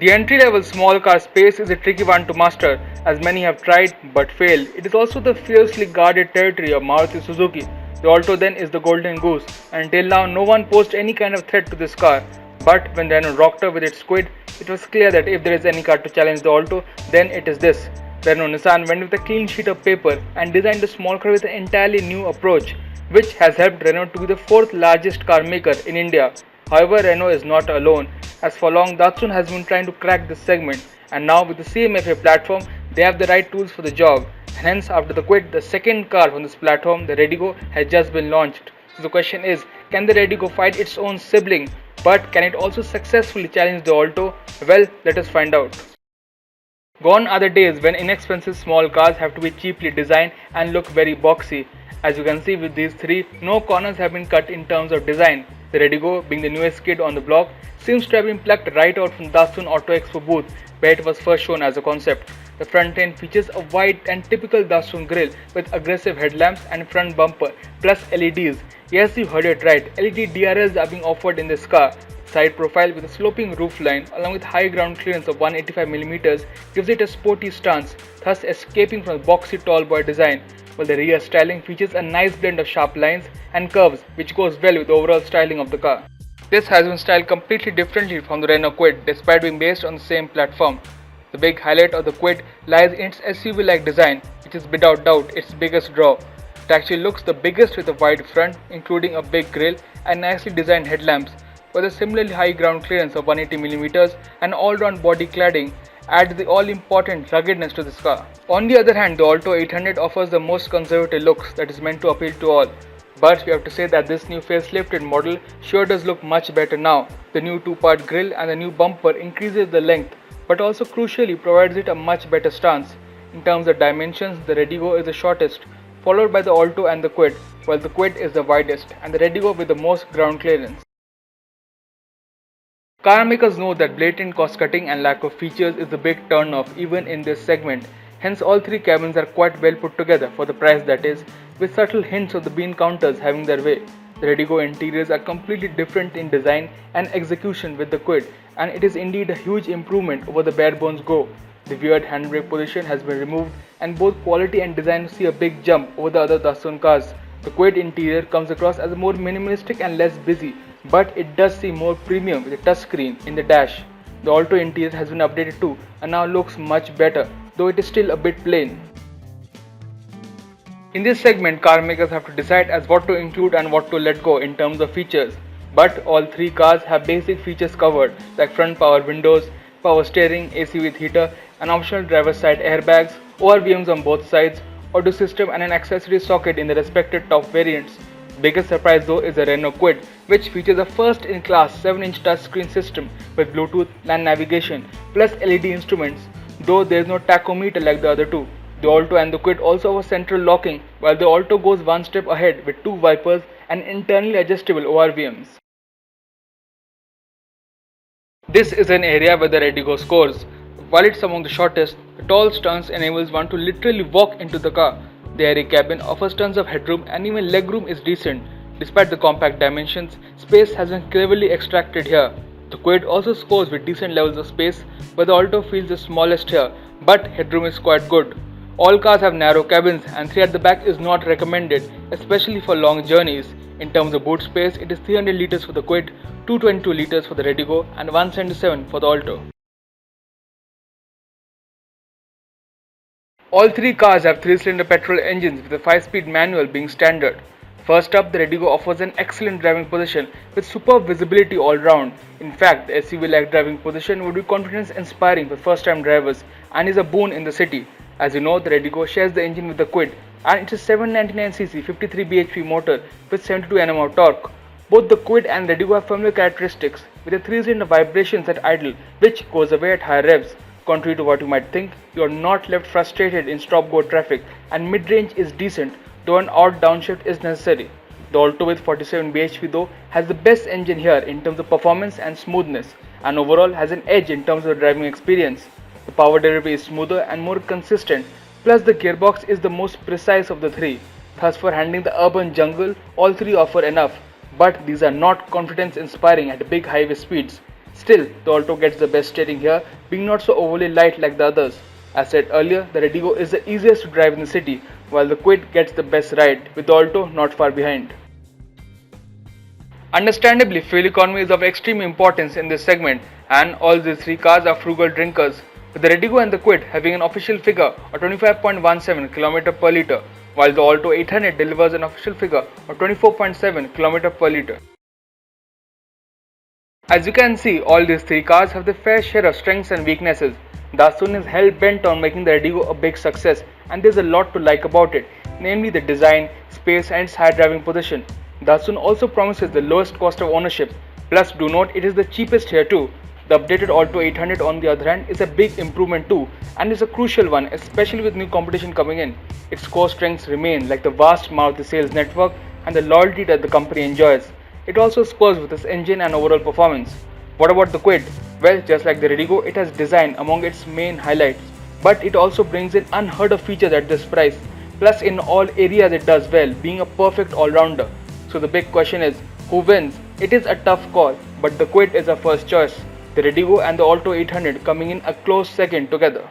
The entry-level small car space is a tricky one to master, as many have tried but failed. It is also the fiercely guarded territory of Maruti Suzuki. The Alto then is the golden goose, and until now no one posed any kind of threat to this car. But when Renault rocked her with its Kwid, it was clear that if there is any car to challenge the Alto, then it is this. Renault Nissan went with a clean sheet of paper and designed a small car with an entirely new approach, which has helped Renault to be the fourth largest car maker in India. However, Renault is not alone, as for long Datsun has been trying to crack this segment, and now with the CMFA platform, they have the right tools for the job. And hence, after the Kwid, the second car from this platform, the redi-GO, has just been launched. So the question is, can the redi-GO fight its own sibling, but can it also successfully challenge the Alto? Well, let us find out. Gone are the days when inexpensive small cars have to be cheaply designed and look very boxy. As you can see with these three, no corners have been cut in terms of design. The redi-GO, being the newest kid on the block, seems to have been plucked right out from Datsun Auto Expo booth where it was first shown as a concept. The front end features a wide and typical Datsun grille with aggressive headlamps and front bumper plus LEDs. Yes, you heard it right, LED DRLs are being offered in this car. Side profile with a sloping roofline along with high ground clearance of 185mm gives it a sporty stance, thus escaping from the boxy tall boy design, while the rear styling features a nice blend of sharp lines and curves which goes well with the overall styling of the car. This has been styled completely differently from the Renault Kwid despite being based on the same platform. The big highlight of the Kwid lies in its SUV-like design, which is without doubt its biggest draw. It actually looks the biggest with a wide front, including a big grille and nicely designed headlamps, with a similarly high ground clearance of 180mm and all-round body cladding adds the all-important ruggedness to this car. On the other hand, the Alto 800 offers the most conservative looks that is meant to appeal to all. But we have to say that this new facelifted model sure does look much better now. The new two-part grille and the new bumper increases the length, but also crucially provides it a much better stance. In terms of dimensions, the redi-GO is the shortest, followed by the Alto and the Kwid, while the Kwid is the widest and the redi-GO with the most ground clearance. Car makers know that blatant cost cutting and lack of features is the big turn-off even in this segment. Hence all three cabins are quite well put together for the price that is, with subtle hints of the bean counters having their way. The redi-GO interiors are completely different in design and execution with the Kwid, and it is indeed a huge improvement over the bare bones Go. The weird handbrake position has been removed and both quality and design see a big jump over the other Datsun cars. The Kwid interior comes across as more minimalistic and less busy, but it does seem more premium with a touchscreen in the dash. The Alto interior has been updated too and now looks much better, though it is still a bit plain. In this segment, car makers have to decide as what to include and what to let go in terms of features. But all three cars have basic features covered like front power windows, power steering, AC with heater, an optional driver's side airbags, ORVMs on both sides, audio system and an accessory socket in the respective top variants. Biggest surprise though is the Renault Kwid, which features a first-in-class 7-inch touchscreen system with Bluetooth, LAN navigation, plus LED instruments, though there is no tachometer like the other two. The Alto and the Kwid also have central locking, while the Alto goes one step ahead with two wipers and internally adjustable ORVMs. This is an area where the redi-GO scores. While it's among the shortest, the tall stance enables one to literally walk into the car. The airy cabin offers tons of headroom and even legroom is decent. Despite the compact dimensions, space has been cleverly extracted here. The Kwid also scores with decent levels of space, where the Alto feels the smallest here, but headroom is quite good. All cars have narrow cabins and 3 at the back is not recommended, especially for long journeys. In terms of boot space, it is 300 litres for the Kwid, 222 litres for the redi-GO and 177 for the Alto. All three cars have 3-cylinder petrol engines with a 5-speed manual being standard. First up, the redi-GO offers an excellent driving position with superb visibility all round. In fact, the SUV-like driving position would be confidence inspiring for first-time drivers and is a boon in the city. As you know, the redi-GO shares the engine with the Kwid and it's a 799cc 53 bhp motor with 72 Nm of torque. Both the Kwid and redi-GO have familiar characteristics with a 3-cylinder vibrations at idle which goes away at higher revs. Contrary to what you might think, you are not left frustrated in stop-go traffic and mid-range is decent, though an odd downshift is necessary. The Alto with 47 bhp though has the best engine here in terms of performance and smoothness and overall has an edge in terms of driving experience. The power delivery is smoother and more consistent, plus the gearbox is the most precise of the three. Thus for handling the urban jungle, all three offer enough, but these are not confidence inspiring at big highway speeds. Still, the Alto gets the best steering here, being not so overly light like the others. As said earlier, the redi-GO is the easiest to drive in the city, while the Kwid gets the best ride, with the Alto not far behind. Understandably, fuel economy is of extreme importance in this segment, and all these three cars are frugal drinkers, with the redi-GO and the Kwid having an official figure of 25.17 km per litre, while the Alto 800 delivers an official figure of 24.7 km per litre. As you can see, all these three cars have their fair share of strengths and weaknesses. Datsun is hell bent on making the redi-GO a big success, and there's a lot to like about it, namely the design, space and its high driving position. Datsun also promises the lowest cost of ownership, plus do note it is the cheapest here too. The updated Alto 800 on the other hand is a big improvement too, and is a crucial one, especially with new competition coming in. Its core strengths remain like the vast Maruti sales network and the loyalty that the company enjoys. It also scores with its engine and overall performance. What about the Kwid? Well, just like the redi-GO, it has design among its main highlights, but it also brings in unheard of features at this price. Plus, in all areas it does well, being a perfect all-rounder. So the big question is, who wins? It is a tough call, but the Kwid is a first choice. The redi-GO and the Alto 800 coming in a close second together.